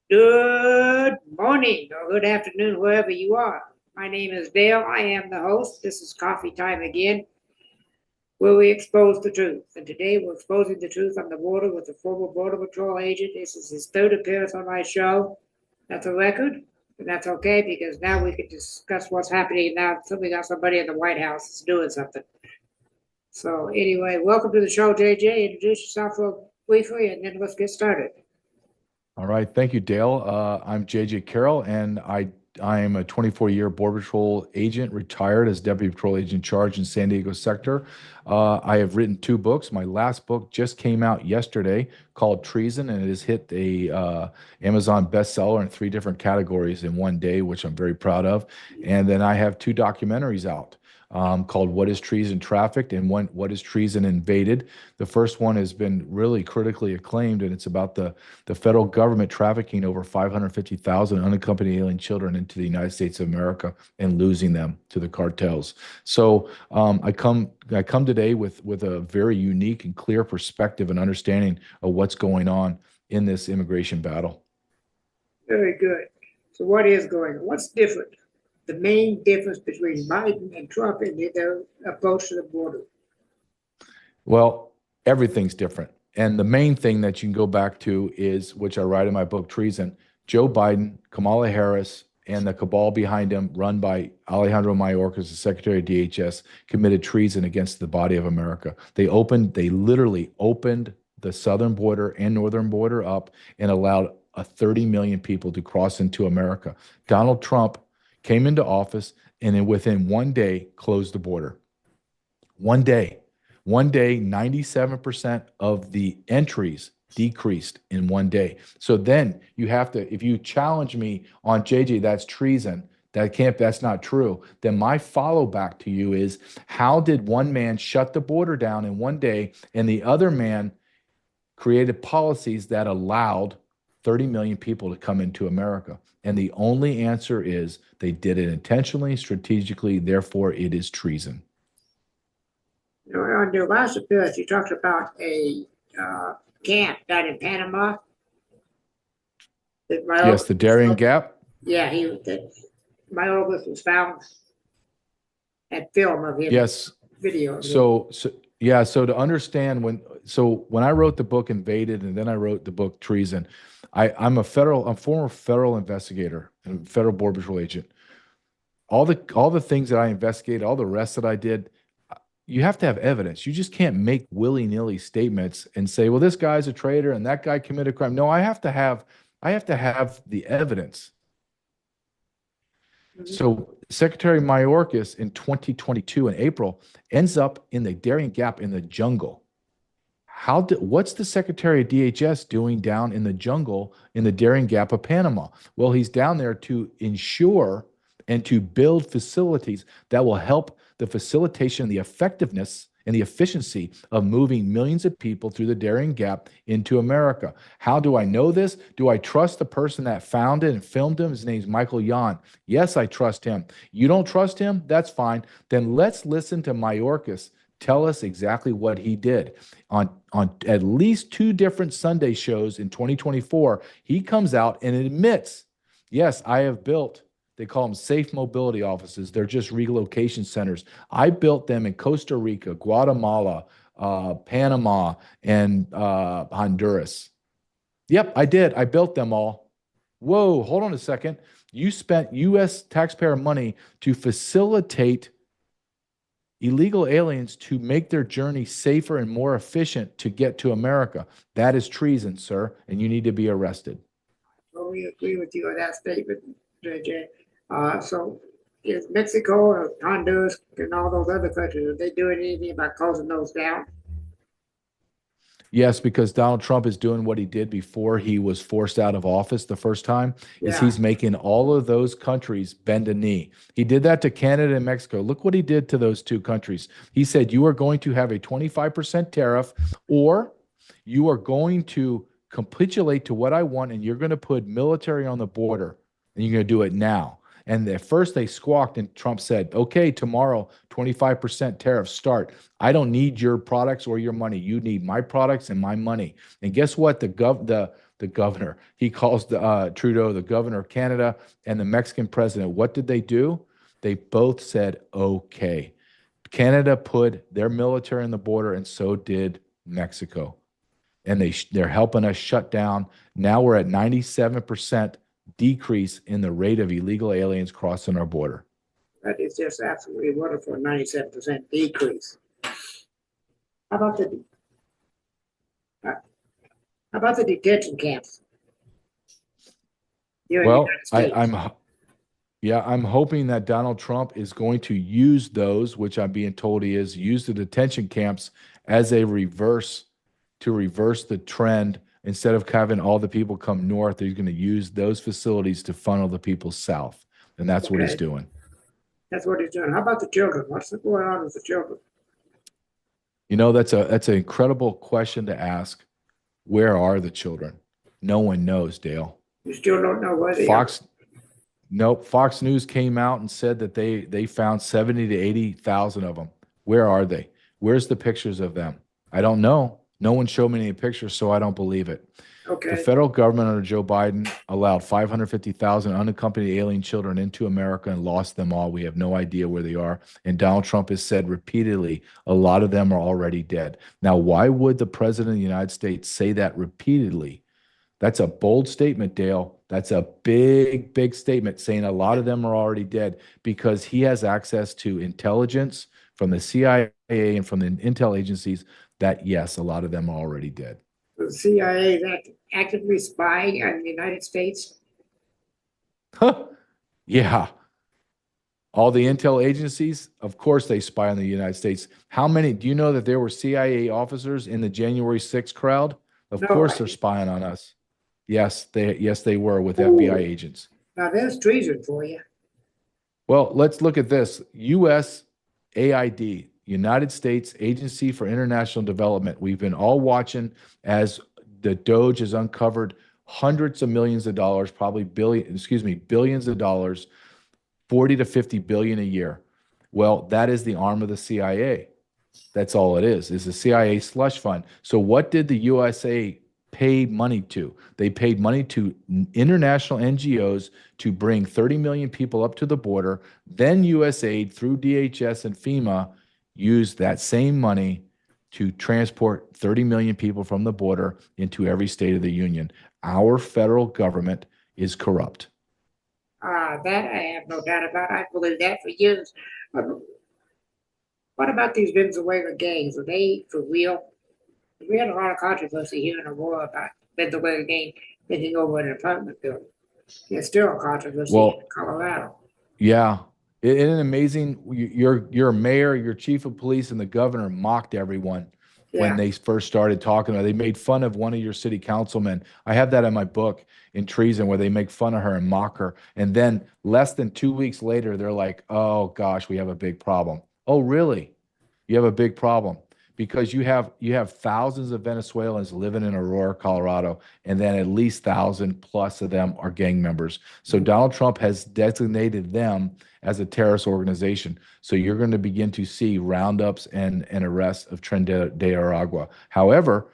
Good morning or good afternoon, wherever you are. My name is Dale. I am the host. This is Coffee Time again, where we expose the truth. And today we're exposing the truth on the border with a former Border Patrol agent. This is his third appearance on my show. That's a record, and that's okay because now we can discuss what's happening now. We got somebody in the White House that's doing something. So anyway, welcome to the show, JJ. Introduce yourself real briefly, and then let's get started. All right, thank you, Dale. I'm JJ Carrell, and I am a 24-year Border Patrol agent, retired as Deputy Patrol Agent in Charge in San Diego sector. I have written two books. My last book just came out yesterday called Treason, and it has hit a Amazon bestseller in three different categories in one day, which I'm very proud of. And then I have two documentaries out. Called What is Treason Trafficked and What is Treason Invaded. The first one has been really critically acclaimed, and it's about the federal government trafficking over 550,000 unaccompanied alien children into the United States of America and losing them to the cartels. So I come today with a very unique and clear perspective and understanding of what's going on in this immigration battle. Very good. So what is going on? What's different? The main difference between Biden and Trump in their approach to the border. Well, everything's different. And the main thing that you can go back to is, which I write in my book, Treason, Joe Biden, Kamala Harris, and the cabal behind him, run by Alejandro Mayorkas, the Secretary of DHS, committed treason against the body of America. They literally opened the southern border and northern border up and allowed 30 million people to cross into America. Donald Trump came into office and then within one day closed the border. One day. One day, 97% of the entries decreased in one day. So then you have to, if you challenge me on JJ, that's treason, that's not true, then my follow back to you is, how did one man shut the border down in one day and the other man created policies that allowed 30 million people to come into America? And the only answer is they did it intentionally, strategically, therefore it is treason. On your last appearance, you talked about a camp down in Panama. That Yes, the Darien Gap. Yeah, that Mayorkas was found at film of him, Yes. video of him. So to understand when I wrote the book Invaded and then I wrote the book Treason, I'm a former federal investigator and federal border patrol agent. All the things that I investigated, all the rest that I did, you have to have evidence. You just can't make willy-nilly statements and say, well, this guy's a traitor and that guy committed a crime. No, I have to have the evidence. So Secretary Mayorkas in 2022 in April ends up in the Darien Gap in the jungle. What's the Secretary of DHS doing down in the jungle in the Darien Gap of Panama? Well, he's down there to ensure and to build facilities that will help the facilitation, the effectiveness, and the efficiency of moving millions of people through the Darien Gap into America. How do I know this? Do I trust the person that found it and filmed him? His name's Michael Yon. Yes, I trust him. You don't trust him? That's fine. Then let's listen to Mayorkas tell us exactly what he did. On at least two different Sunday shows in 2024, he comes out and admits, yes, I have built, they call them safe mobility offices. They're just relocation centers. I built them in Costa Rica, Guatemala, Panama, and Honduras. Yep, I did. I built them all. Whoa, hold on a second. You spent U.S. taxpayer money to facilitate illegal aliens to make their journey safer and more efficient to get to America. That is treason, sir, and you need to be arrested. Well, we agree with you on that statement, JJ. So is Mexico or Honduras and all those other countries, are they doing anything about closing those down? Yes, because Donald Trump is doing what he did before he was forced out of office the first time, is he's making all of those countries bend a knee. He did that to Canada and Mexico. Look what he did to those two countries. He said, you are going to have a 25% tariff, or you are going to capitulate to what I want, and you're going to put military on the border, and you're going to do it now. And at first they squawked, and Trump said, okay, tomorrow, 25% tariffs start. I don't need your products or your money. You need my products and my money. And guess what? the governor. He calls Trudeau the governor of Canada and the Mexican president. What did they do? They both said, okay. Canada put their military on the border, and so did Mexico. And they're helping us shut down. Now we're at 97% decrease in the rate of illegal aliens crossing our border. That is just absolutely wonderful, 97% decrease. How about the detention camps? Here in the Well, United States? I'm hoping that Donald Trump is going to use those, which I'm being told he is, use the detention camps as a reverse the trend. Instead of having all the people come north, he's going to use those facilities to funnel the people south. And that's what he's Okay. doing. That's what he's doing. How about the children? What's going on with the children? You know, that's an incredible question to ask. Where are the children? No one knows, Dale. You still don't know where they Fox, nope. Fox News came out and said that they found 70 to 80,000 of them. Where are they? Where's the pictures of them? I don't know. No one showed me any pictures, so I don't believe it. are. Okay. The federal government under Joe Biden allowed 550,000 unaccompanied alien children into America and lost them all. We have no idea where they are. And Donald Trump has said repeatedly, a lot of them are already dead. Now, why would the president of the United States say that repeatedly? That's a bold statement, Dale. That's a big, big statement saying a lot of them are already dead because he has access to intelligence from the CIA and from the intel agencies that, yes, a lot of them are already dead. The CIA is actively spying on the United States. Yeah. All the intel agencies, of course, they spy on the United States. How many? Do you know that there were CIA officers in the January 6th crowd? Of No, course, I they're didn't. spying on us. Yes, they were with FBI agents. Now there's treason for you. Well, let's look at this. USAID, United States Agency for International Development. We've been all watching as the Doge has uncovered hundreds of millions of dollars, probably billions of dollars, 40 to 50 billion a year. Well, that is the arm of the CIA. That's all it is the CIA slush fund. So what did the USA pay money to? They paid money to international NGOs to bring 30 million people up to the border. Then USAID through DHS and FEMA used that same money to transport 30 million people from the border into every state of the union. Our federal government is corrupt. That I have no doubt about. I believe that for years. What about these Venezuelan gangs? Are they for real? We had a lot of controversy here in Aurora about Venezuelan gang taking over an apartment building. There's still a controversy in Colorado. Yeah. Isn't it amazing? Your mayor, your chief of police, and the governor mocked everyone when they first started talking. They made fun of one of your city councilmen. I have that in my book, In Treason, where they make fun of her and mock her. And then less than 2 weeks later, they're like, oh, gosh, we have a big problem. Oh, really? You have a big problem because you have thousands of Venezuelans living in Aurora, Colorado, and then at least 1,000 plus of them are gang members. So Donald Trump has designated them as a terrorist organization. So you're going to begin to see roundups and arrests of Tren de Aragua. However,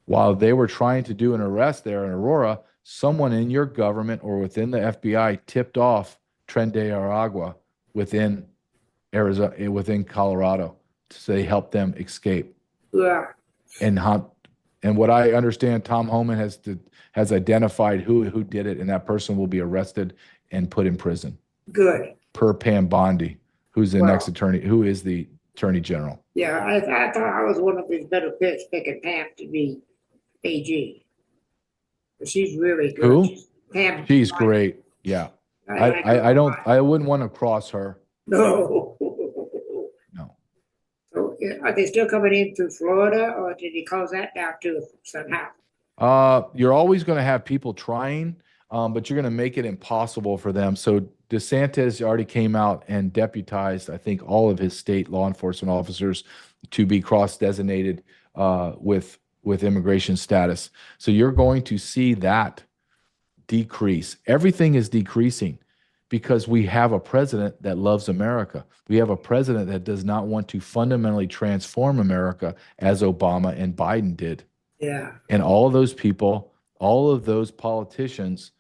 while they were trying to do an arrest there in Aurora, someone in your government or within the FBI tipped off Tren de Aragua within Arizona, within Colorado. So they helped them escape. Yeah. And what I understand, Tom Homan has identified who did it, and that person will be arrested and put in prison. Good. Per Pam Bondi, who's the next attorney, who is the attorney general. Yeah, I thought I was one of his better picks picking Pam to be AG. But she's really good. Who? Pam. She's great. Yeah. I wouldn't want to cross her. No. No. So are they still coming in through Florida, or did he close that down too somehow? You're always going to have people trying, but you're going to make it impossible for them. So DeSantis already came out and deputized, I think, all of his state law enforcement officers to be cross-designated with immigration status. So you're going to see that decrease. Everything is decreasing because we have a president that loves America. We have a president that does not want to fundamentally transform America as Obama and Biden did. Yeah. And all of those people all of those politicians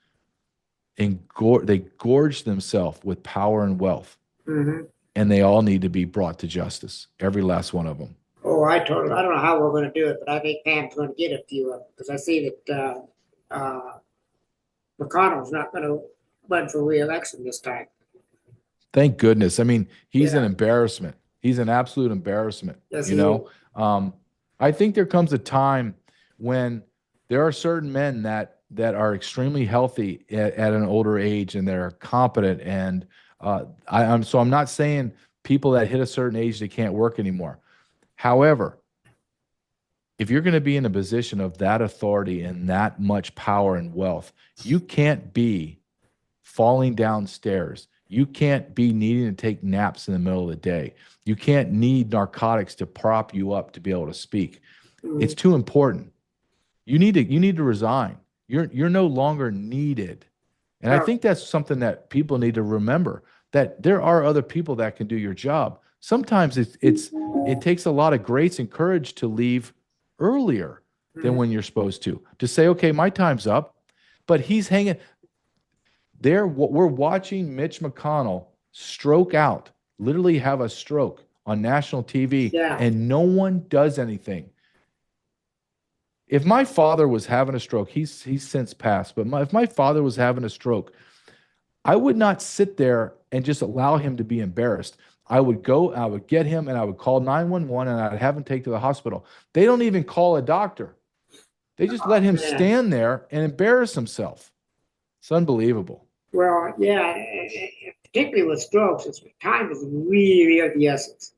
they gorge themselves with power and wealth, Mm-hmm. and they all need to be brought to justice. Every last one of them. Oh, I don't know how we're going to do it, but I think Pam's going to get a few of them because I see that McConnell's not going to run for re-election this time. Thank goodness. I mean, he's an Yeah. embarrassment. He's an absolute embarrassment. Yes, You he know, I think there comes a time when there are certain men that are extremely healthy at an older age and they're competent. And I'm not saying people that hit a certain age they can't work anymore. However, if you're going to be in a position of that authority and that much power and wealth, you can't be falling downstairs. You can't be needing to take naps in the middle of the day. You can't need narcotics to prop you up to be able to speak. Mm-hmm. It's too important. You need to resign. You're no longer needed. And I think that's something that people need to remember, that there are other people that can do your job. Sometimes it takes a lot of grace and courage to leave earlier than when you're supposed to say, okay, my time's up. But he's hanging there. We're watching Mitch McConnell stroke out, literally have a stroke on national TV, Yeah. and no one does anything. If my father was having a stroke, he's since passed, but if my father was having a stroke, I would not sit there and just allow him to be embarrassed. I would get him and I would call 911 and I'd have him take to the hospital. They don't even call a doctor. They just let him stand there and embarrass himself. It's unbelievable. Well, yeah, particularly with strokes, time is really of the essence.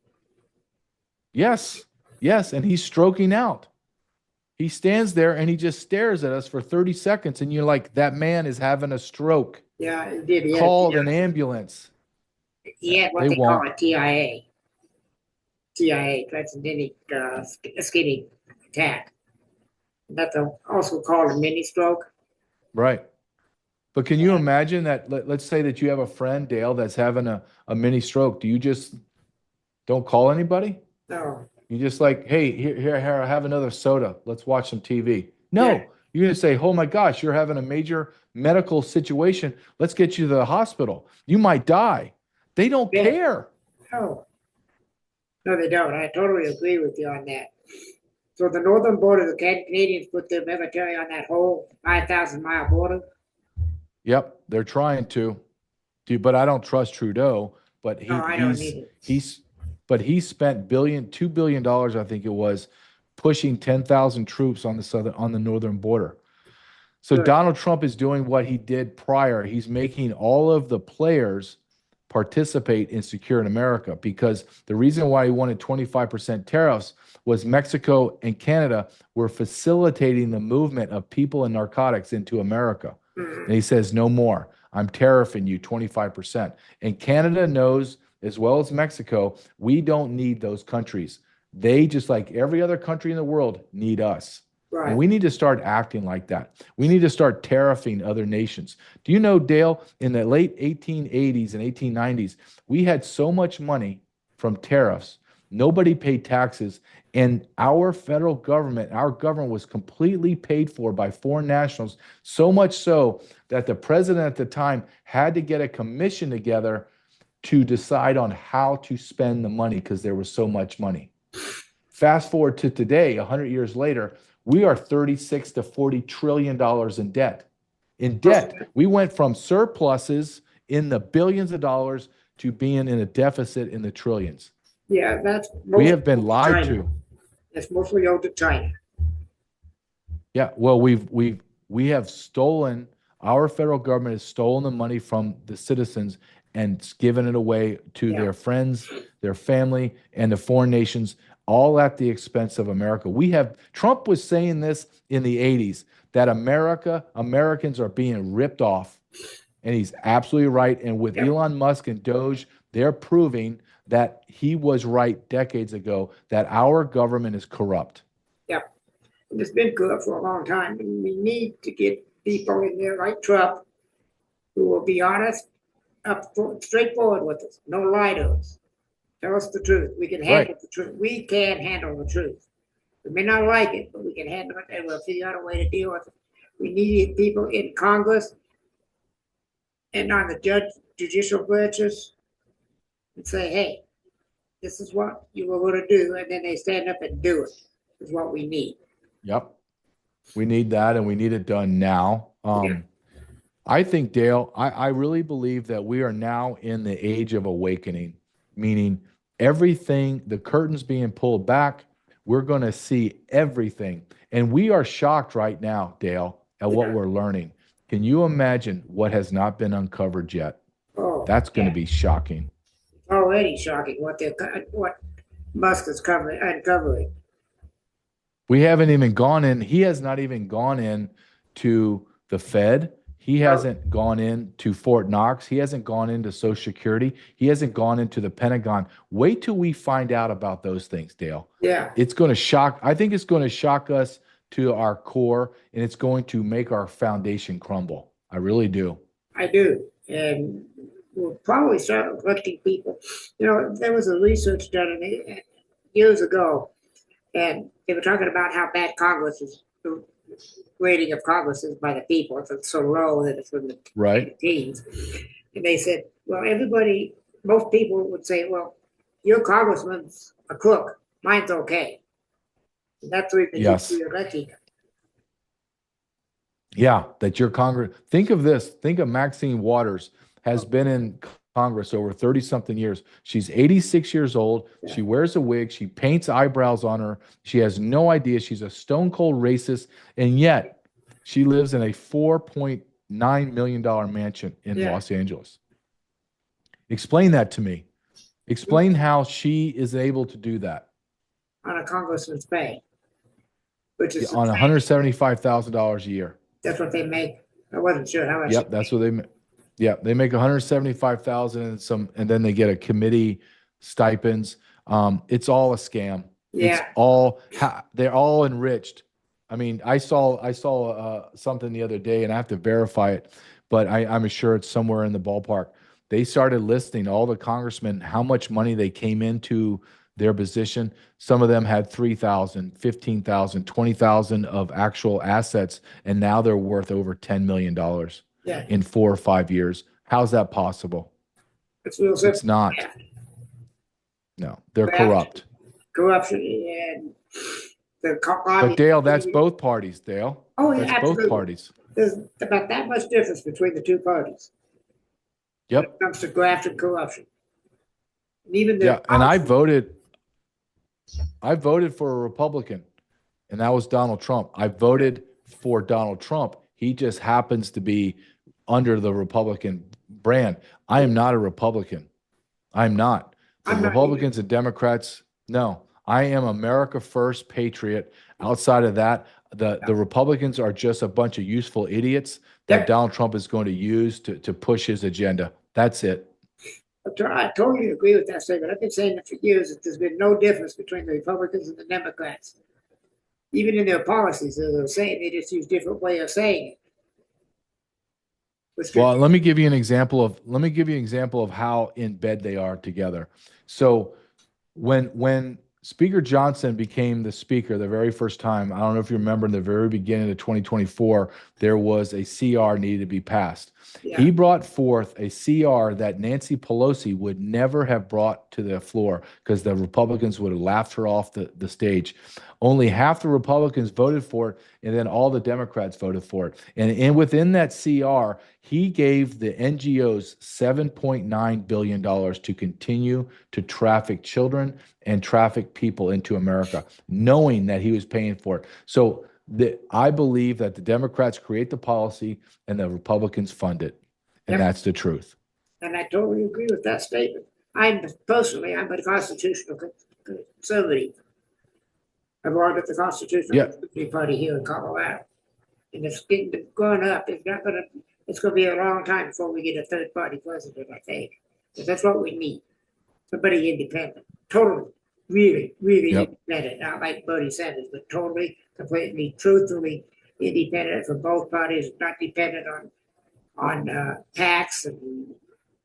Yes, and he's stroking out. He stands there and he just stares at us for 30 seconds, and you're like, that man is having a stroke. Yeah, he did. Call an ambulance. He had what they call a TIA, transcendental ischemic attack. That's also called a mini stroke. Right. But can you imagine that? Let's say that you have a friend, Dale, that's having a mini stroke. Do you just don't call anybody? No. You just like, hey, here, I have another soda. Let's watch some TV. No, you're going to say, oh my gosh, you're having a major medical situation. Let's get you to the hospital. You might die. They don't care. No, they don't. I totally agree with you on that. So the northern border, the Canadians put their military on that whole 5,000-mile border. Yep, they're trying to, but I don't trust Trudeau. But he spent $2 billion, I think it was, pushing 10,000 troops on the northern border. So Donald Trump is doing what he did prior. He's making all of the players participate in securing America, because the reason why he wanted 25% tariffs was Mexico and Canada were facilitating the movement of people and narcotics into America. And he says, no more. I'm tariffing you 25%. And Canada knows, as well as Mexico, we don't need those countries. They, just like every other country in the world, need us. Right. And we need to start acting like that. We need to start tariffing other nations. Do you know, Dale, in the late 1880s and 1890s, we had so much money from tariffs. Nobody paid taxes. And our federal government, our government was completely paid for by foreign nationals, so much so that the president at the time had to get a commission together to decide on how to spend the money because there was so much money. Fast forward to today, 100 years later, we are $36 to $40 trillion in debt. We went from surpluses in the billions of dollars to being in a deficit in the trillions. Yeah, we have been lied to. It's mostly owed to China. Yeah, well, we have stolen. Our federal government has stolen the money from the citizens and given it away to their friends, their family, and the foreign nations, all at the expense of America. Trump was saying this in the 80s, that Americans are being ripped off. And he's absolutely right. And with Elon Musk and Doge, they're proving that he was right decades ago, that our government is corrupt. Yeah, it's been corrupt for a long time. And we need to get people in there like Trump who will be honest, straightforward with us, no lie to us. Tell us the truth. We can handle the truth. We can handle the truth. We may not like it, but we can handle it, and we'll figure out a way to deal with it. We needed people in Congress and on the judicial branches and say, hey, this is what you were going to do. And then they stand up and do it, is what we need. Yep. We need that, and we need it done now. Yeah. I think, Dale, I really believe that we are now in the age of awakening, meaning everything, the curtains being pulled back, we're going to see everything. And we are shocked right now, Dale, at what we're learning. Can you imagine what has not been uncovered yet? Oh, That's going to be shocking. already shocking what Musk is uncovering. We haven't even gone in. He has not even gone in to the Fed. He hasn't gone in to Fort Knox. He hasn't gone into Social Security. He hasn't gone into the Pentagon. Wait till we find out about those things, Dale. Yeah. It's going to shock. I think it's going to shock us to our core, and it's going to make our foundation crumble. I really do. I do. And we'll probably start electing people. You know, there was a research done years ago, and they were talking about how bad Congress is, the rating of Congress is by the people. It's so low that it's from the teens. And they said, well, most people would say, well, your congressman's a crook. Mine's okay. And that's the reason you're electing him. Yeah, that your Congress. Think of this. Think of Maxine Waters has been in Congress over 30-something years. She's 86 years old. Yeah. She wears a wig. She paints eyebrows on her. She has no idea. She's a stone cold racist. And yet she lives in a $4.9 million mansion in Los Angeles. Explain that to me. Explain how she is able to do that. On a congressman's pay. Which is on $175,000 a year. That's what they make. I wasn't sure how much. Yep, that's what they make. Yeah, they make $175,000 and some, and then they get a committee stipends. It's all a scam. Yeah, it's all they're all enriched. I mean, I saw something the other day, and I have to verify it, but I'm sure it's somewhere in the ballpark. They started listing all the congressmen how much money they came into their position. Some of them had 3,000, 15,000, 20,000 of actual assets, and now they're worth over $10 million in 4 or 5 years. How's that possible? It's not. Yeah. No, they're corrupt. Corruption and the But Dale, that's both parties, Dale. Oh, yeah, that's absolutely. Both parties. There's about that much difference between the two parties. Yep. When it comes to graft and corruption. And even and I voted for a Republican, and that was Donald Trump. I voted for Donald Trump. He just happens to be under the Republican brand. I am not a Republican. I'm not. The Republicans and Democrats, no. I am America First patriot. Outside of that, the Republicans are just a bunch of useful idiots that Donald Trump is going to use to push his agenda. That's it. I totally agree with that statement. I've been saying it for years that there's been no difference between the Republicans and the Democrats. Even in their policies, they're saying they just use different way of saying it. Well, let me give you an example of how in bed they are together. So when Speaker Johnson became the speaker the very first time, I don't know if you remember, in the very beginning of 2024, there was a CR needed to be passed. Yeah. He brought forth a CR that Nancy Pelosi would never have brought to the floor because the Republicans would have laughed her off the stage. Only half the Republicans voted for it, and then all the Democrats voted for it. And within that CR, he gave the NGOs $7.9 billion to continue to traffic children and traffic people into America, knowing that he was paying for it. So I believe that the Democrats create the policy and the Republicans fund it. And that's the truth. And I totally agree with that statement. I'm a constitutional conservative. I belong to the Constitutional Party here in Colorado. And it's going up. It's going to be a long time before we get a third party president, I think. Because that's what we need. Somebody independent. Totally, really, really independent. Not like Bernie Sanders, but totally, completely, truthfully independent from both parties, not dependent on tax and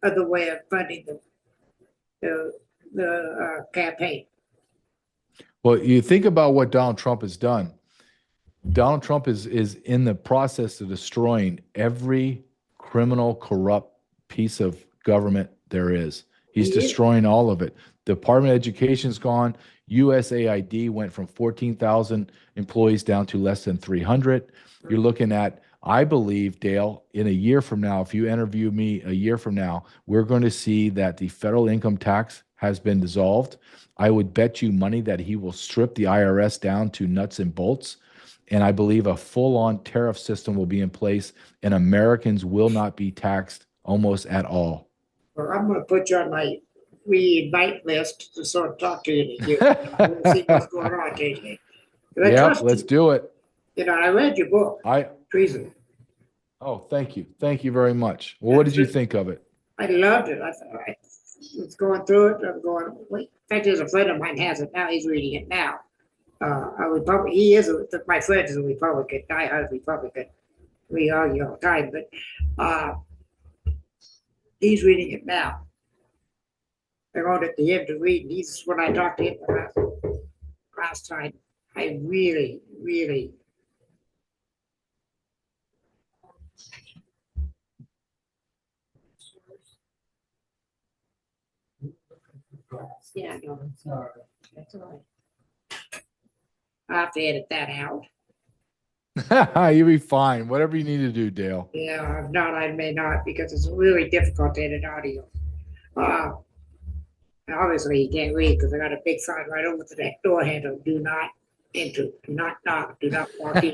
other way of funding the campaign. Well, you think about what Donald Trump has done. Donald Trump is in the process of destroying every criminal, corrupt piece of government there is. He's He is. destroying all of it. Department of Education's gone. USAID went from 14,000 employees down to less than 300. You're looking at, I believe, Dale, in a year from now, if you interview me a year from now, we're going to see that the federal income tax has been dissolved. I would bet you money that he will strip the IRS down to nuts and bolts. And I believe a full-on tariff system will be in place, and Americans will not be taxed almost at all. Well, I'm gonna put you on my re-invite list to sort of talk to you in a year. We'll see what's going on, JJ. But I Yep, trust let's you. do it. You know, I read your book, Treason. Oh, thank you. Thank you very much. Well, what did you think of it? I loved it. I thought I was going through it. I'm going, wait. In fact, there's a friend of mine has it now. He's reading it now. A Republican. He is my friend is a Republican, diehard Republican. We argue all the time, but he's reading it now. I wrote at the end to read. He's when I talked to him last time. I really, really. Yeah, no, that's all right. I have to edit that out. You'll be fine. Whatever you need to do, Dale. Yeah, if not, I may not because it's really difficult to edit audio. Obviously, you can't read because I got a big sign right over to that door handle. Do not enter. Do not knock. Do not walk in.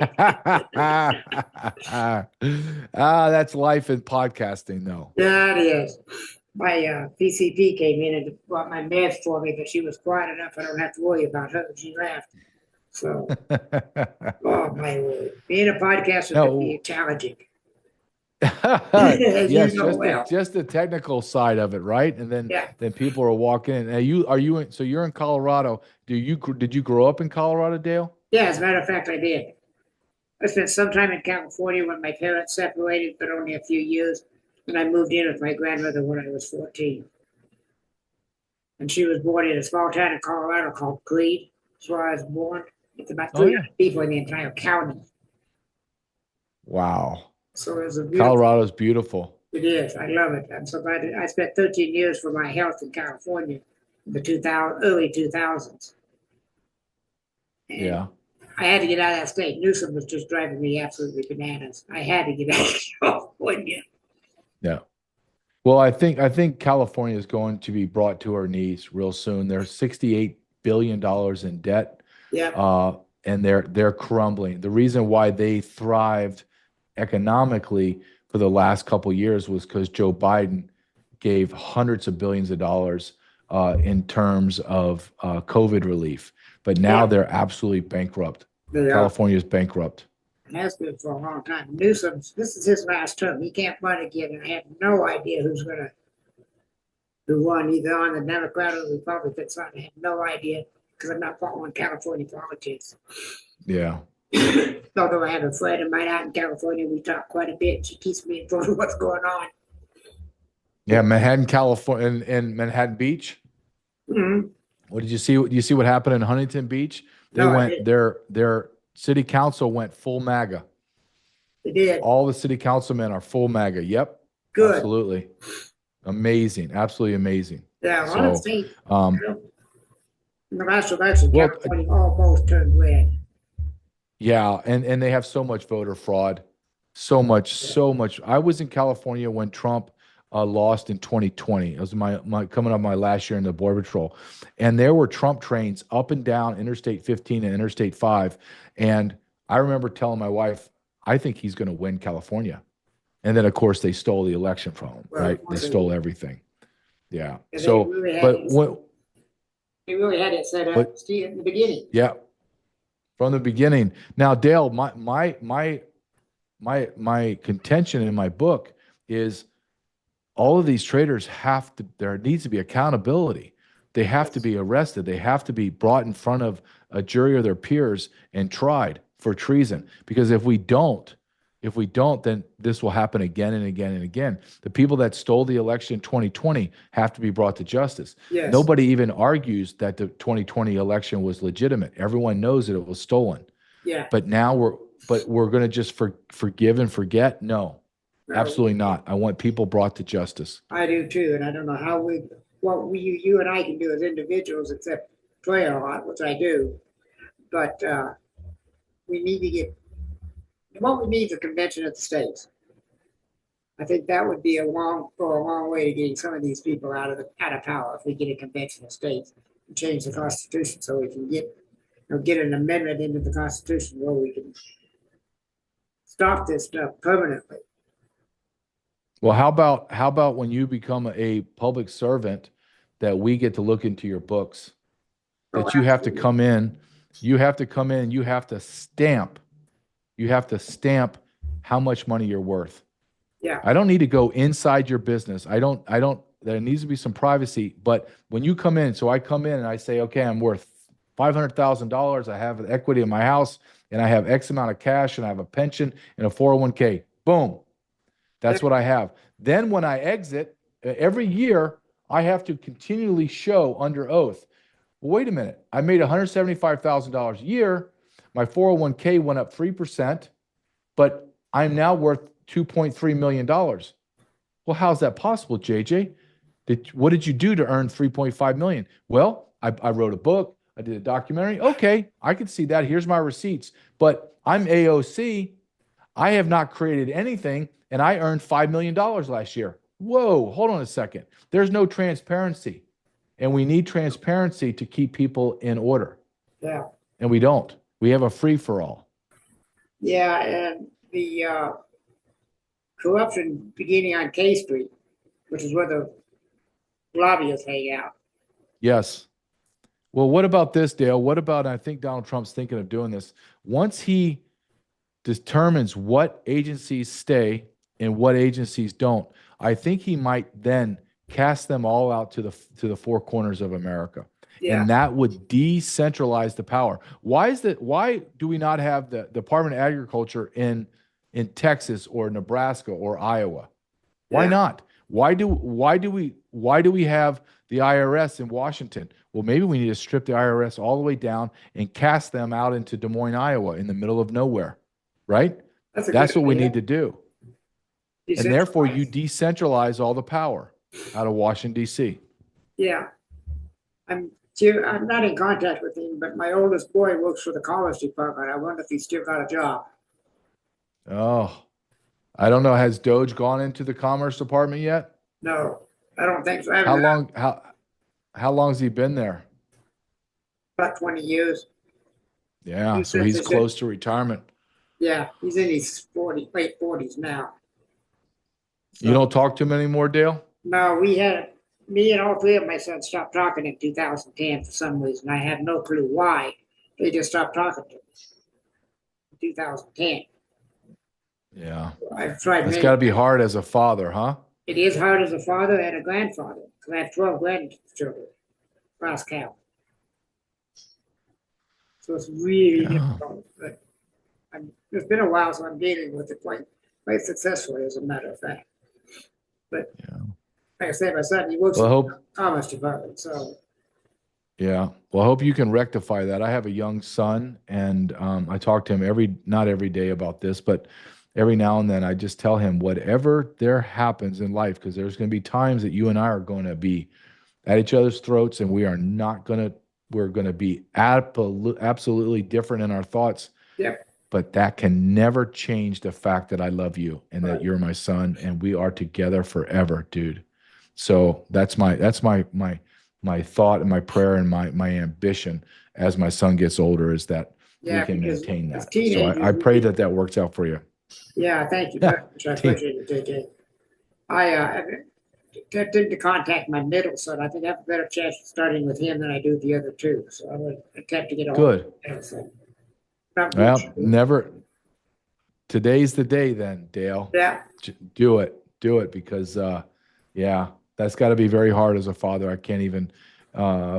That's life in podcasting, though. That is. My PCP came in and brought my mask for me, but she was quiet enough. I don't have to worry about her. She laughed. So, oh my word, being a podcaster can be challenging. Yes, you know just the technical side of it, right? And then Yeah. then people are walking in. Now so you're in Colorado. Did you grow up in Colorado, Dale? Yeah, as a matter of fact, I did. I spent some time in California when my parents separated, but only a few years. And I moved in with my grandmother when I was 14. And she was born in a small town in Colorado called Cleed. That's where I was born. It's about 300 people in the entire county. Wow. So it was a beautiful. Colorado's beautiful. It is. I love it. I'm so glad. I spent 13 years for my health in California in the early 2000s. And Yeah. I had to get out of that state. Newsom was just driving me absolutely bananas. I had to get out of California. Yeah. Well, I think California is going to be brought to her knees real soon. They're $68 billion in debt. Yeah. And they're crumbling. The reason why they thrived economically for the last couple of years was because Joe Biden gave hundreds of billions of dollars in terms of COVID relief. But now they're absolutely bankrupt. California is bankrupt. It has been for a long time. Newsom, this is his last term. He can't run again. And I have no idea who won either on the Democrat or the Republican side. I have no idea because I'm not following California politics. Yeah. Although I have a friend of mine out in California, we talk quite a bit. She keeps me informed of what's going on. Yeah, Manhattan, California, and Manhattan Beach. Mm-hmm. What did you see? You see what happened in Huntington Beach? Their city council went full MAGA. They did. All the city councilmen are full MAGA. Yep. Good. Absolutely. Amazing. Absolutely amazing. Yeah, well, So, let's see. In the last election, California almost turned red. Yeah, and they have so much voter fraud. So much. I was in California when Trump lost in 2020. It was my coming up my last year in the Border Patrol. And there were Trump trains up and down Interstate 15 and Interstate 5. And I remember telling my wife, I think he's going to win California. And then, of course, they stole the election from him, right? They stole everything. Yeah. So, they really had it set up in the beginning. Yeah. From the beginning. Now, Dale, my contention in my book is all of these traitors there needs to be accountability. They have to be arrested. They have to be brought in front of a jury or their peers and tried for treason. Because if we don't, then this will happen again and again and again. The people that stole the election in 2020 have to be brought to justice. Yes. Nobody even argues that the 2020 election was legitimate. Everyone knows that it was stolen. Yeah. But now we're going to just forgive and forget? No, No, absolutely not. I want people brought to justice. I do too, and I don't know what you and I can do as individuals except pray a lot, which I do. But we need to get what we need is a convention of the states. I think that would be go a long way to getting some of these people out of power if we get a convention of states and change the Constitution so we can get an amendment into the Constitution where we can stop this stuff permanently. Well, how about when you become a public servant that we get to look into your books? That you have to come in, you have to come in, you have to stamp how much money you're worth. Yeah. I don't need to go inside your business. There needs to be some privacy. But when you come in, so I come in and I say, okay, I'm worth $500,000. I have equity in my house and I have X amount of cash and I have a pension and a 401k. Boom. That's what I have. Then when I exit, every year, I have to continually show under oath. Well, wait a minute. I made $175,000 a year. My 401k went up 3%, but I'm now worth $2.3 million. Well, how's that possible, JJ? What did you do to earn $3.5 million? Well, I wrote a book. I did a documentary. Okay, I can see that. Here's my receipts. But I'm AOC. I have not created anything, and I earned $5 million last year. Whoa, hold on a second. There's no transparency, and we need transparency to keep people in order. Yeah. And we don't. We have a free-for-all. Yeah, and the corruption beginning on K Street, which is where the lobbyists hang out. Yes. Well, what about this, Dale? What about, I think Donald Trump's thinking of doing this. Once he determines what agencies stay and what agencies don't, I think he might then cast them all out to the four corners of America. Yeah. And that would decentralize the power. Why do we not have the Department of Agriculture in Texas or Nebraska or Iowa? Why Yeah. not? Why do we have the IRS in Washington? Well, maybe we need to strip the IRS all the way down and cast them out into Des Moines, Iowa, in the middle of nowhere, right? That's what we need to do. And therefore, you decentralize all the power out of Washington, D.C. Yeah. I'm not in contact with him, but my oldest boy works for the Commerce Department. I wonder if he's still got a job. Oh, I don't know. Has Doge gone into the Commerce Department yet? No, I don't think so. How long has he been there? About 20 years. Yeah, so he's close to retirement. Yeah, he's in his late 40s now. So, you don't talk to him anymore, Dale? No, me and all three of my sons stopped talking in 2010 for some reason. I have no clue why. They just stopped talking to me in 2010. Yeah. I've tried. It's got to be hard as a father, huh? It is hard as a father and a grandfather because I have 12 grandchildren, last count. So it's really difficult. But it's been a while, so I'm dealing with it quite successfully, as a matter of fact. But like I said, my son, he works in the Commerce Department, so. Yeah. Well, I hope you can rectify that. I have a young son, and I talk to him not every day about this, but every now and then I just tell him whatever there happens in life, because there's going to be times that you and I are going to be at each other's throats, and we're going to be absolutely different in our thoughts. Yep. But that can never change the fact that I love you and that you're my son and we are together forever, dude. So that's my thought and my prayer and my ambition as my son gets older is that we can maintain that. So I pray that works out for you. Yeah, thank you very much. I appreciate it, JJ. I didn't contact my middle son. I think I have a better chance of starting with him than I do the other two. So I'm going to attempt to get a hold of him. Well, never. Today's the day then, Dale. Yeah. Do it because, that's got to be very hard as a father. I can't even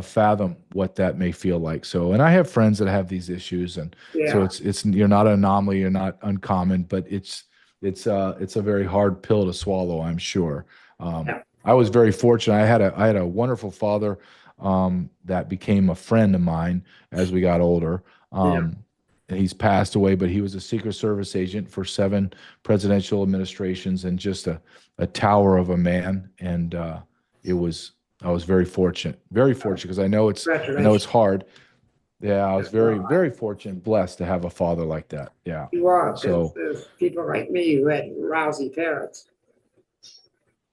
fathom what that may feel like. So, and I have friends that have these issues, and so it's you're not an anomaly, you're not uncommon, but it's a very hard pill to swallow, I'm sure. I was very fortunate. I had a wonderful father that became a friend of mine as we got older. and he's passed away, but he was a Secret Service agent for 7 presidential administrations and just a tower of a man. And I was very fortunate because I know it's Congratulations. hard. Yeah, I was very, Well, very fortunate, blessed to have a father like that. Yeah. you are, because So, there's people like me who had lousy parents.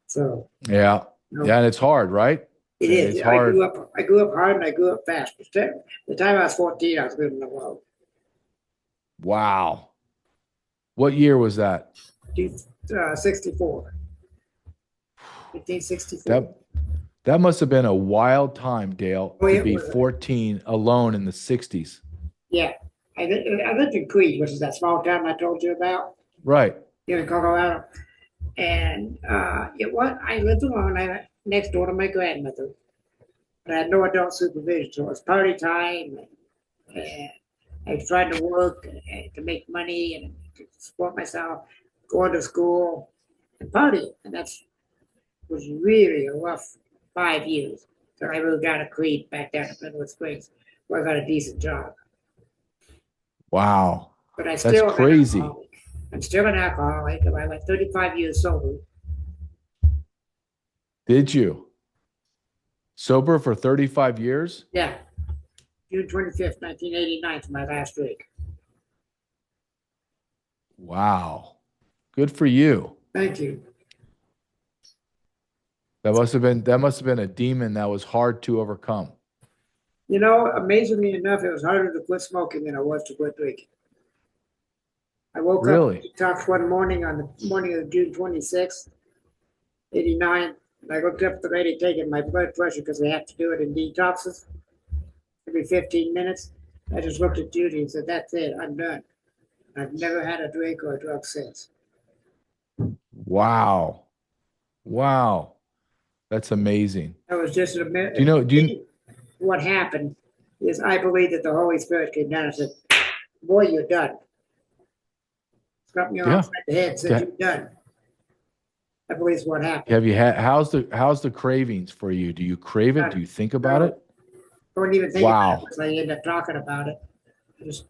So, yeah. you know, Yeah, and it's hard, right? it It's is. hard. I grew up hard and I grew up fast. The time I was 14, I was living alone. Wow. What year was that? 64, 1964. That that must have been a wild time, Dale, Oh, to it be was. 14 alone in the 60s. Yeah. I lived in Creed, which is that small town I told you about Right. here in Colorado. And I lived alone. Next door to my grandmother. But I had no adult supervision, so it was party time. And I was trying to work to make money and to support myself, going to school and partying. And that was really a rough 5 years. So I moved out of Creed back down to Glenwood Springs, where I got a decent job. Wow. But I That's still am an crazy. alcoholic. I'm still an alcoholic. I went 35 years sober. Did you? Sober for 35 years? Yeah. June 25th, 1989 is my last drink. Wow. Good for you. Thank you. That must have been a demon that was hard to overcome. You know, amazingly enough, it was harder to quit smoking than it was to quit drinking. I woke up Really? detox one morning on the morning of June 26th, 89, and I looked up at the lady taking my blood pressure because they have to do it in detoxes every 15 minutes. I just looked at Judy and said, "That's it, I'm done." I've never had a drink or a drug since. Wow. Wow. That's amazing. That was just a Do you know, what happened is I believe that the Holy Spirit came down and said, "Boy, you're done." Struck me yeah. off the head and said, "You're done." I believe is what happened. Have you had, how's the cravings for you? Do you crave it? Do you think about it? Don't even think Wow. about it because I end up talking about it. Just,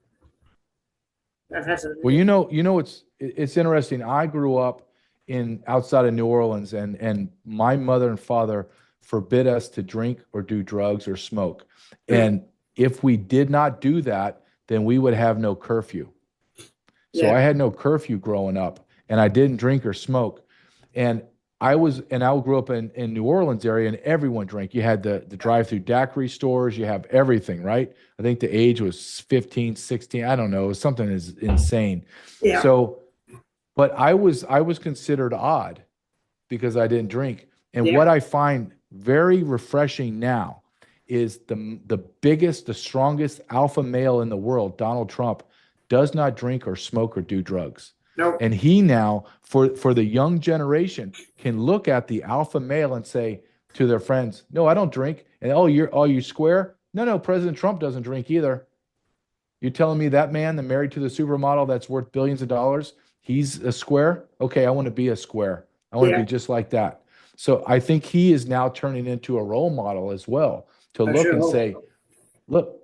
that has a, Well, it's interesting. I grew up outside of New Orleans, and my mother and father forbid us to drink or do drugs or smoke. And if we did not do that, then we would have no curfew. So Yeah. I had no curfew growing up, and I didn't drink or smoke. And I grew up in New Orleans area, and everyone drank. You had the drive-through daiquiri stores. You have everything, right? I think the age was 15, 16. I don't know. It was something is insane. yeah. So, but I was considered odd because I didn't drink. And Yeah. what I find very refreshing now is the biggest, the strongest alpha male in the world, Donald Trump, does not drink or smoke or do drugs. Nope. And he now, for the young generation, can look at the alpha male and say to their friends, "No, I don't drink." And you square? No, President Trump doesn't drink either. You're telling me that man, the married to the supermodel that's worth billions of dollars, he's a square? Okay, I want to be a square. I want to be just like that. So I think he is now turning into a role model as well to look and say, look,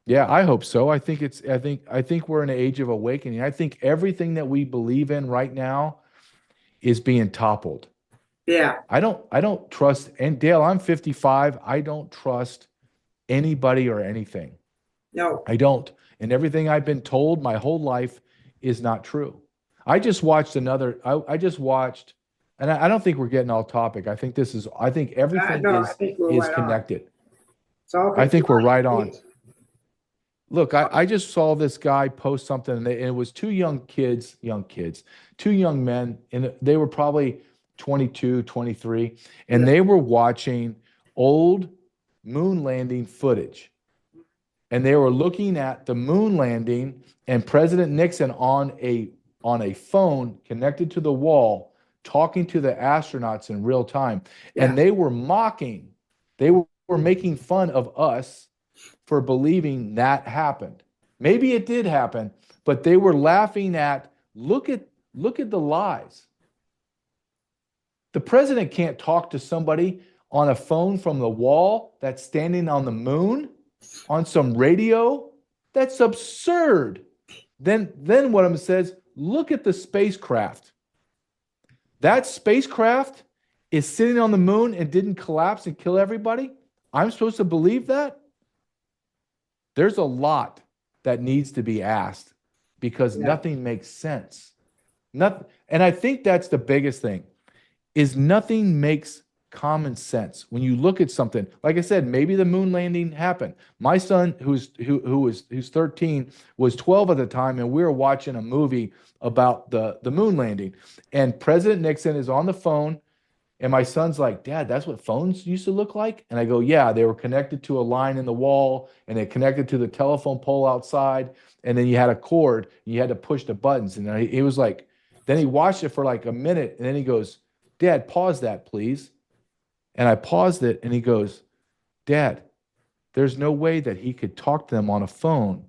yeah, I hope so. I think we're in an age of awakening. I think everything that we believe in right now is being toppled. Yeah. I don't trust, and Dale, I'm 55. I don't trust anybody or anything. No. I don't. And everything I've been told my whole life is not true. I just watched and I don't think we're getting off topic. I think everything is connected. I think we're right on. Look, I just saw this guy post something, and it was two young men, and they were probably 22, 23, and they were watching old moon landing footage. And they were looking at the moon landing and President Nixon on a phone connected to the wall, talking to the astronauts in real time. Yeah. And they were mocking, they were making fun of us for believing that happened. Maybe it did happen, but they were laughing at, look at the lies. The president can't talk to somebody on a phone from the wall that's standing on the moon on some radio. That's absurd. Then one of them says, look at the spacecraft. That spacecraft is sitting on the moon and didn't collapse and kill everybody? I'm supposed to believe that? There's a lot that needs to be asked because nothing makes sense. Nothing, and I think that's the biggest thing is nothing makes common sense. When you look at something, like I said, maybe the moon landing happened. My son, who's 13, was 12 at the time, and we were watching a movie about the moon landing. And President Nixon is on the phone, and my son's like, Dad, that's what phones used to look like? And I go, yeah, they were connected to a line in the wall, and they connected to the telephone pole outside, and then you had a cord, and you had to push the buttons. And it was like, then he watched it for like a minute, and then he goes, Dad, pause that, please. And I paused it, and he goes, Dad, there's no way that he could talk to them on a phone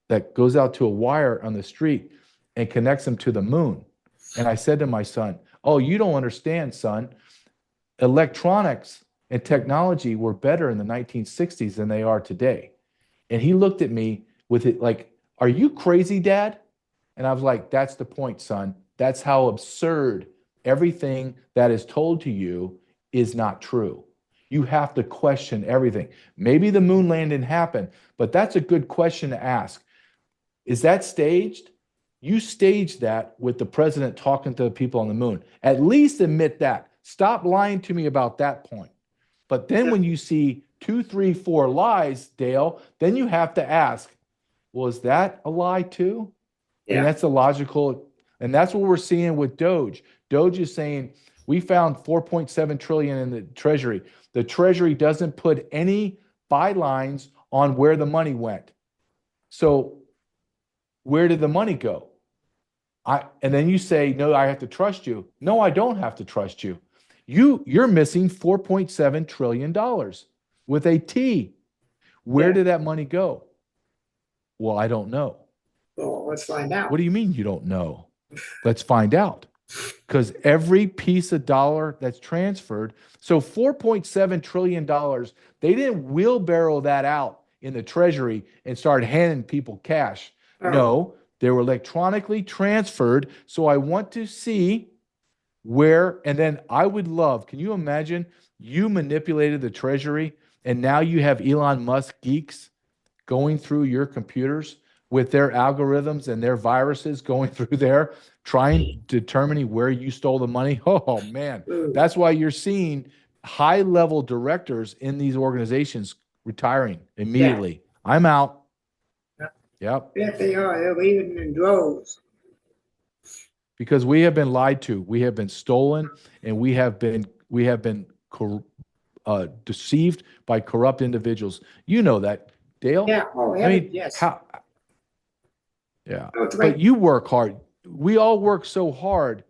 that goes out to a wire on the street and connects them to the moon. And I said to my son, oh, you don't understand, son. Electronics and technology were better in the 1960s than they are today. And he looked at me with it like, are you crazy, Dad? And I was like, that's the point, son. That's how absurd everything that is told to you is not true. You have to question everything. Maybe the moon landing happened, but that's a good question to ask. Is that staged? You staged that with the president talking to the people on the moon. At least admit that. Stop lying to me about that point. But then when you see 2, 3, 4 lies, Dale, then you have to ask, well, is that a lie too? Yeah. And that's a logical, and that's what we're seeing with Doge. Doge is saying, we found 4.7 trillion in the treasury. The treasury doesn't put any bylines on where the money went. So where did the money go? And then you say, no, I have to trust you. No, I don't have to trust you. You're missing $4.7 trillion with a T. Where did that money go? Well, I don't know. Well, let's find out. What do you mean you don't know? Let's find out. Because every piece of dollar that's transferred, so $4.7 trillion, they didn't wheelbarrow that out in the treasury and start handing people cash. Oh. No, they were electronically transferred. So I want to see where, and then I would love, can you imagine you manipulated the treasury and now you have Elon Musk geeks going through your computers with their algorithms and their viruses going through there, trying determining where you stole the money. Oh man, that's why you're seeing high-level directors in these organizations retiring immediately. Yeah. I'm out. Yep. Yes, they are. They're leaving in droves. Because we have been lied to, we have been stolen, and we have been deceived by corrupt individuals. You know that, Dale. Yeah. Oh, I mean, yes. How? Yeah. But you work hard. We all work so hard.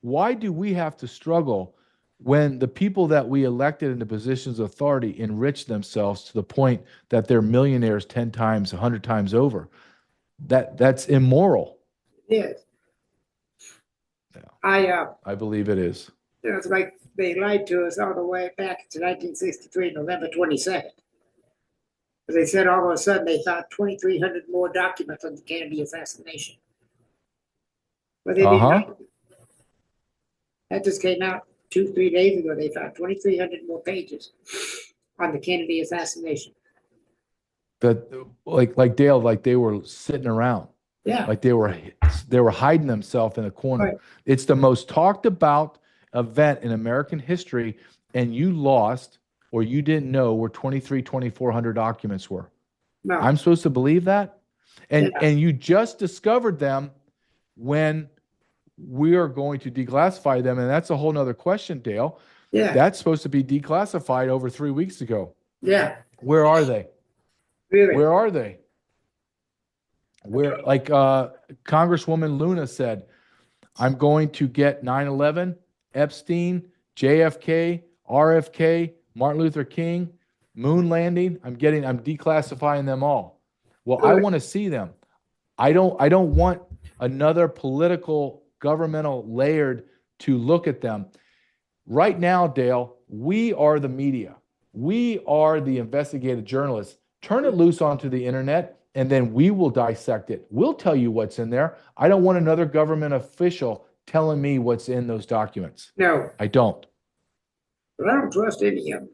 Why do we have to struggle when the people that we elected into positions of authority enrich themselves to the point that they're millionaires 10 times, 100 times over? That's immoral. Yes. Yeah. I believe it is. It's like they lied to us all the way back to 1963, November 22nd. They said all of a sudden they found 2,300 more documents on the Kennedy assassination. But they didn't. That just came out 2-3 days ago. They found 2,300 more pages on the Kennedy assassination. That like Dale, like they were sitting around. Yeah. Like they were hiding themselves in a corner. Right. It's the most talked about event in American history, and you lost or you didn't know where 2,400 documents were. No. I'm supposed to believe that? And you just discovered them when we are going to declassify them, and that's a whole nother question, Dale. Yeah. That's supposed to be declassified over 3 weeks ago. Yeah. Where are they? Really? Where are they? Where, like Congresswoman Luna said, I'm going to get 9/11, Epstein, JFK, RFK, Martin Luther King, moon landing. I'm declassifying them all. Well, I want to see them. I don't want another political governmental layered to look at them. Right now, Dale, we are the media. We are the investigative journalists. Turn it loose onto the internet. and then we will dissect it. We'll tell you what's in there. I don't want another government official telling me what's in those documents. No, I don't. but I don't trust any of them.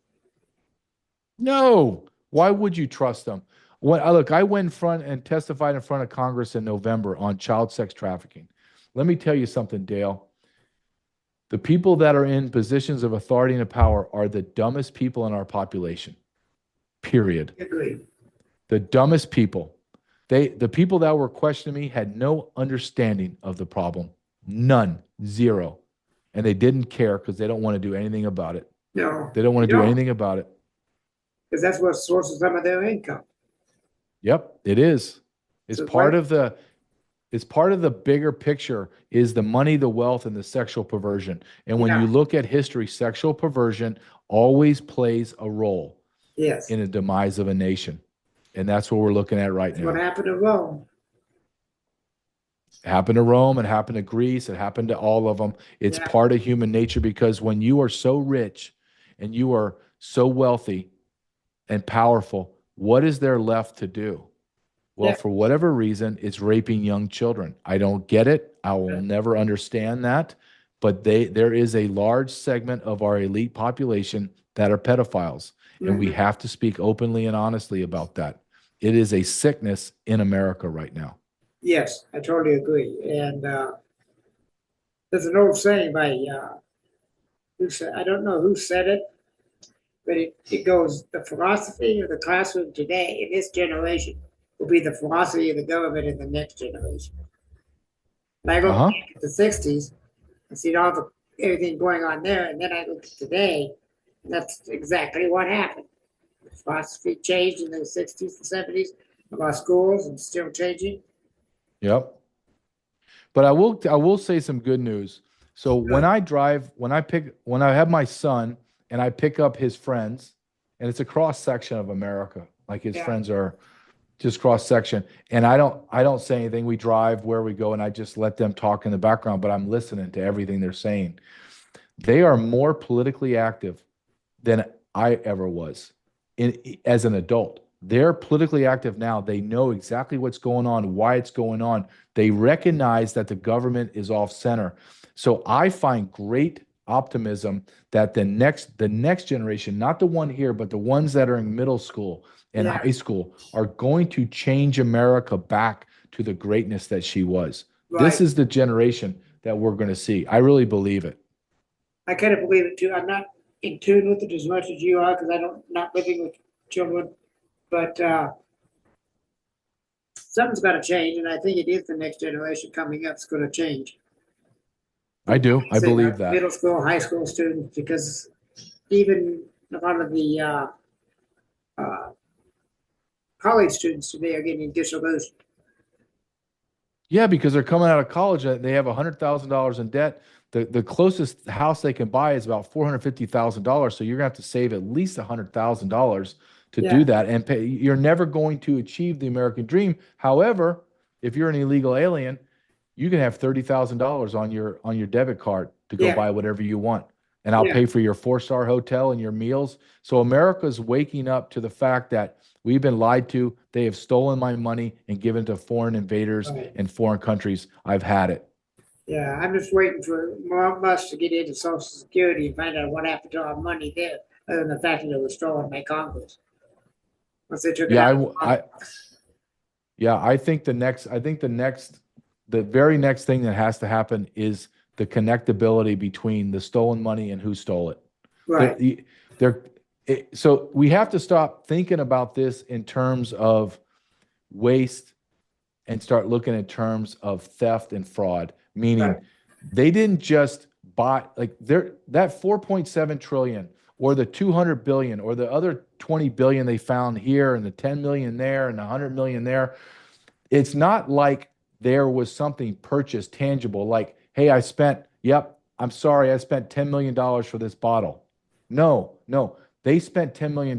No. Why would you trust them? Look, I went in front and testified in front of Congress in November on child sex trafficking. Let me tell you something, Dale. The people that are in positions of authority and power are the dumbest people in our population. Period. Agreed. The dumbest people. The people that were questioning me had no understanding of the problem. None. Zero. And they didn't care because they don't want to do anything about it. No, They don't want to do anything about it. because that's what sources some of their income. Yep, it is. It's So part what- of the bigger picture is the money, the wealth, and the sexual perversion. And when Yeah. you look at history, sexual perversion always plays a role Yes, in the demise of a nation. And that's what we're looking at right that's what now. happened to Rome. It happened to Rome, it happened to Greece, it happened to all of them. It's Yeah. part of human nature because when you are so rich and you are so wealthy and powerful, what is there left to do? Well, Yeah. for whatever reason, it's raping young children. I don't get it. I will Yeah. never understand that. But there is a large segment of our elite population that are pedophiles. And we Mhm. have to speak openly and honestly about that. It is a sickness in America right now. Yes, I totally agree. And there's an old saying by I don't know who said it, but it goes, the philosophy of the classroom today in this generation will be the philosophy of the government in the next generation. And I look Uh-huh. back at the 60s and see all the everything going on there, and then I look at today, and that's exactly what happened. The philosophy changed in the 60s and 70s about schools and still changing. Yep. But I will say some good news. So when I have my son and I pick up his friends, and it's a cross section of America, like his Yeah. friends are just cross section, and I don't say anything. We drive where we go, and I just let them talk in the background, but I'm listening to everything they're saying. They are more politically active than I ever was as an adult. They're politically active now. They know exactly what's going on, why it's going on. They recognize that the government is off center. So I find great optimism that the next generation, not the one here, but the ones that are in middle school and Yeah. high school, are going to change America back to the greatness that she was. Right. This is the generation that we're going to see. I really believe it. I kind of believe it too. I'm not in tune with it as much as you are because I don't not living with children, but something's got to change, and I think it is the next generation coming up is going to change. I do. I Say believe our that. middle school, high school students, because even a lot of the uh, college students today are getting disillusioned. Yeah, because they're coming out of college and they have $100,000 in debt. The closest house they can buy is about $450,000. So you're gonna have to save at least $100,000 to Yeah. do that and pay. You're never going to achieve the American dream. However, if you're an illegal alien, you can have $30,000 on your debit card to go Yeah. buy whatever you want. And I'll Yeah. pay for your 4-star hotel and your meals. So America's waking up to the fact that we've been lied to. They have stolen my money and given it to foreign invaders Right. and foreign countries. I've had it. Yeah, I'm just waiting for Musk to get into Social Security and find out what happened to our money there, other than the fact that it was stolen by Congress. Once they took it Yeah, out. I think the very next thing that has to happen is the connectability between the stolen money and who stole it. Right. So we have to stop thinking about this in terms of waste and start looking in terms of theft and fraud, meaning Right. they didn't just buy that 4.7 trillion or the 200 billion or the other 20 billion they found here and the 10 million there and the 100 million there. It's not like there was something purchased tangible, like, hey, I'm sorry, I spent $10 million for this bottle. No, they spent $10 million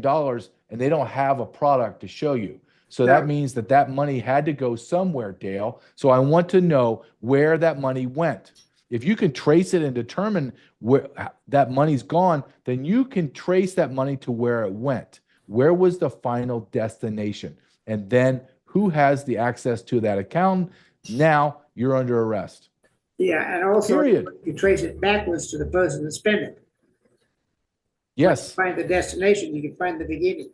and they don't have a product to show you. So that No. means that money had to go somewhere, Dale. So I want to know where that money went. If you can trace it and determine where that money's gone, then you can trace that money to where it went. Where was the final destination? And then who has the access to that account. Now you're under arrest. Yeah, and also Period. you trace it backwards to the person that spent it. Yes. Find the destination, you can find the beginning.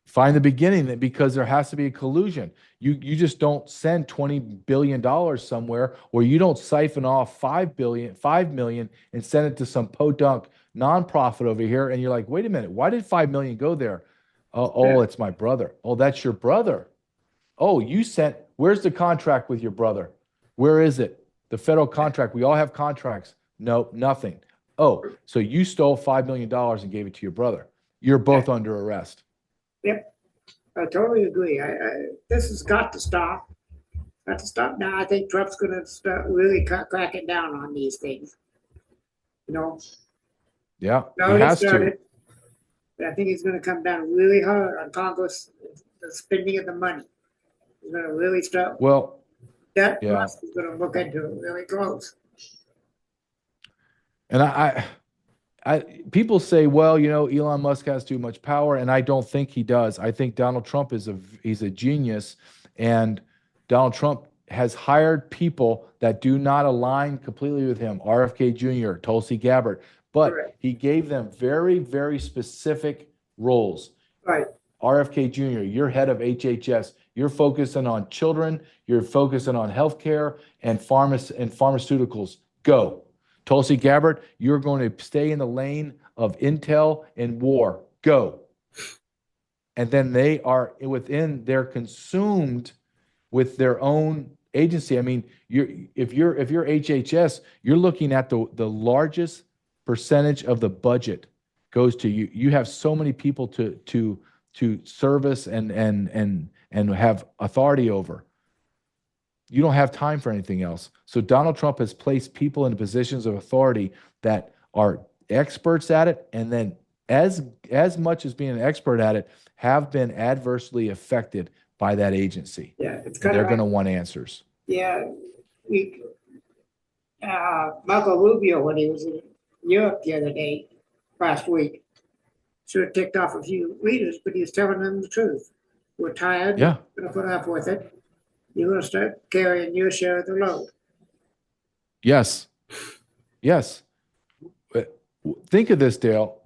Find the beginning, because there has to be a collusion. You just don't send $20 billion somewhere, or you don't siphon off 5 million and send it to some podunk nonprofit over here. And you're like, wait a minute, why did 5 million go there? Oh, it's my brother. Oh, that's your brother. Oh, where's the contract with your brother? Where is it? The federal contract. We all have contracts. No, nothing. Oh, so you stole $5 million and gave it to your brother. You're both under arrest. Yep, I totally agree. This has got to stop. Got to stop now. I think Trump's going to start really cracking down on these things. You know. Yeah, No, he has to. But I think he's going to come down really hard on Congress, the spending of the money. He's going to really start. Well, that yeah. Musk is going to look into it really close. And people say, well, Elon Musk has too much power, and I don't think he does. I think Donald Trump he's a genius, and Donald Trump has hired people that do not align completely with him. RFK Jr., Tulsi Gabbard, but he gave them very, very specific roles. Right. RFK Jr., you're head of HHS. You're focusing on children. You're focusing on healthcare and pharmaceuticals. Go. Tulsi Gabbard, you're going to stay in the lane of intel and war. Go. And then they're consumed with their own agency. I mean, if you're HHS, you're looking at the largest percentage of the budget goes to you. You have so many people to service and have authority over. You don't have time for anything else. So Donald Trump has placed people in positions of authority that are experts at it, and then as much as being an expert at it, have been adversely affected by that agency. Yeah, they're going to want answers. Yeah, Marco Rubio, when he was in Europe last week, sure ticked off a few leaders, but he was telling them the truth. We're tired. Yeah. We're going to put up with it. You're going to start carrying your share of the load. Yes. Yes. But think of this, Dale.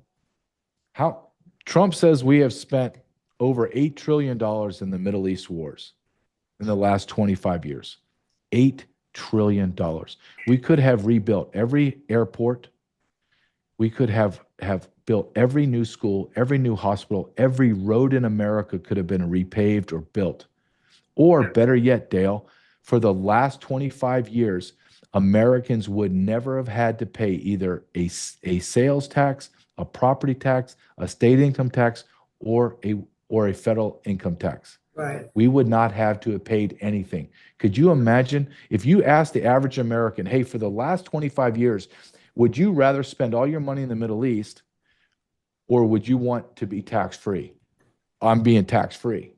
How Trump says we have spent over $8 trillion in the Middle East wars in the last 25 years. $8 trillion. We could have rebuilt every airport. We could have built every new school, every new hospital, every road in America could have been repaved or built. Or better yet, Dale, for the last 25 years, Americans would never have had to pay either a sales tax, a property tax, a state income tax, or a federal income tax. Right. We would not have to have paid anything. Could you imagine if you asked the average American, hey, for the last 25 years, would you rather spend all your money in the Middle East, or would you want to be tax-free? I'm being tax-free.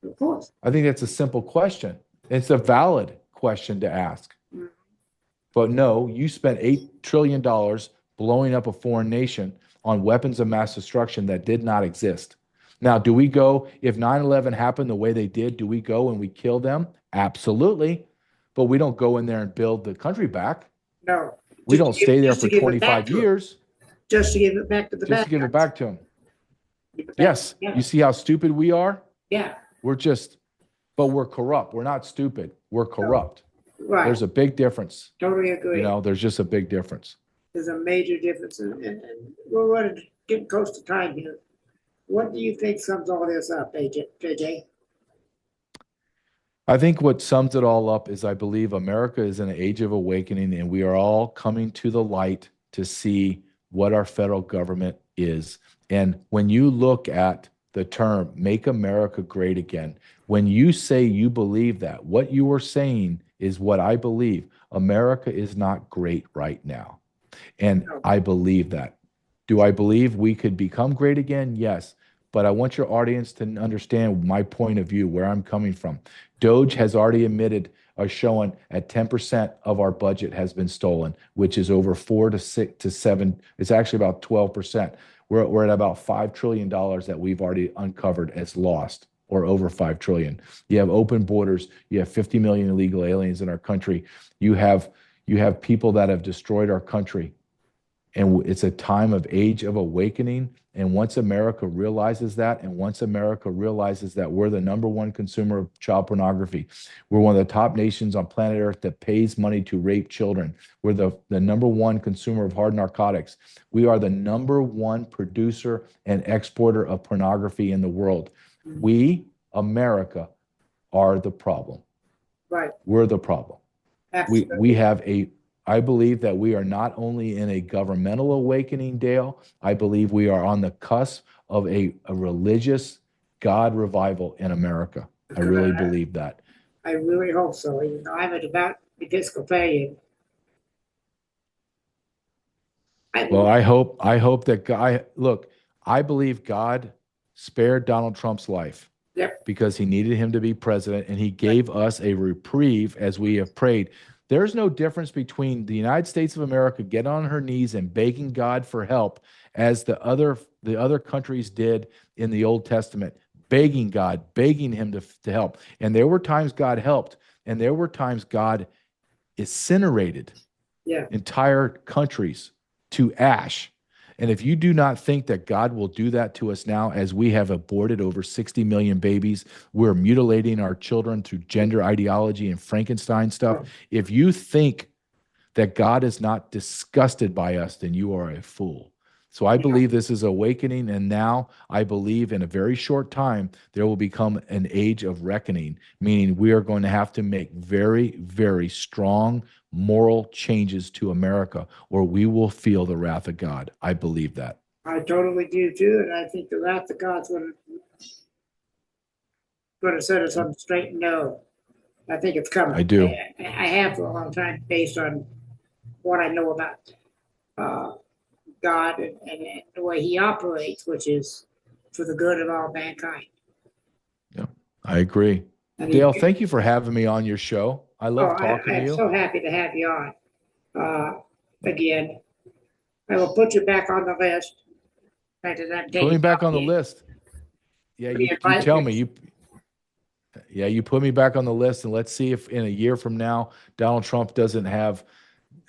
Of course. I think that's a simple question. It's a valid question to ask. Mm-hmm. But no, you spent $8 trillion blowing up a foreign nation on weapons of mass destruction that did not exist. Now, do we go, if 9/11 happened the way they did, do we go and we kill them? Absolutely. But we don't go in there and build the country back. No. We don't stay there for 25 years. Just to give it back to the Just to give it back to them. Yes. You see how stupid we are? Yeah. But we're corrupt. We're not stupid. We're corrupt. Right. There's a big difference. Totally agree. There's just a big difference. There's a major difference. And we're getting close to time here. What do you think sums all this up, JJ? I think what sums it all up is I believe America is in an age of awakening, and we are all coming to the light to see what our federal government is. And when you look at the term, make America great again, when you say you believe that, what you are saying is what I believe. America is not great right now. And I believe that. Do I believe we could become great again? Yes. But I want your audience to understand my point of view, where I'm coming from. Doge has already admitted or shown at 10% of our budget has been stolen, which is over 4 to 6 to 7. It's actually about 12%. We're at about $5 trillion that we've already uncovered as lost. or over 5 trillion. You have open borders. You have 50 million illegal aliens in our country. You have people that have destroyed our country. And it's a time of age of awakening. And once America realizes that, and once America realizes that we're the #1 consumer of child pornography, we're one of the top nations on planet Earth that pays money to rape children. We're the #1 consumer of hard narcotics. We are the #1 producer and exporter of pornography in the world. We, America, are the problem. Right. We're the problem. Absolutely. We have I believe that we are not only in a governmental awakening, Dale, I believe we are on the cusp of a religious God revival in America. I really believe that. I really hope so. Even though I'm a devout Episcopalian. Well, I hope that God, look, I believe God spared Donald Trump's life. Yep. Because he needed him to be president, and he gave us a reprieve as we have prayed. There's no difference between the United States of America getting on her knees and begging God for help as the other countries did in the Old Testament, begging God, begging him to help. And there were times God helped, and there were times God incinerated entire countries to ash. And if you do not think that God will do that to us now, as we have aborted over 60 million babies, we're mutilating our children through gender ideology and Frankenstein stuff. If you think that God is not disgusted by us, then you are a fool. So I believe this is awakening, and now I believe in a very short time there will become an age of reckoning, meaning we are going to have to make very, very strong moral changes to America, or we will feel the wrath of God. I believe that. I totally do too, and I think the wrath of God's going to set us on the straight and narrow. I think it's coming. I do. I have for a long time, based on what I know about God and the way He operates, which is for the good of all mankind. Yeah, I agree. And Dale, thank you for having me on your show. I love talking to you. I'm so happy to have you on. Again, I will put you back on the list. Put me back on the list. Yeah, you tell me. You put me back on the list, and let's see if in a year from now, Donald Trump doesn't have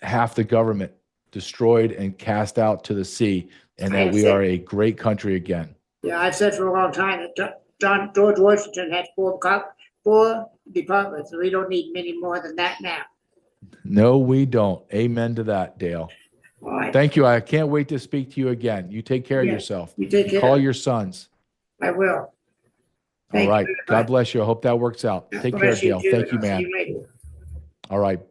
half the government destroyed and cast out to the sea, and that we are a great country again. Yeah, I've said for a long time that George Washington had four departments, and we don't need many more than that now. No, we don't. Amen to that, Dale. All right. Thank you. I can't wait to speak to you again. You take care of yourself. You take care. Call your sons. I will. All right. God bless you. I hope that works out. Take care, Dale. Thank you, man. See you later. All right.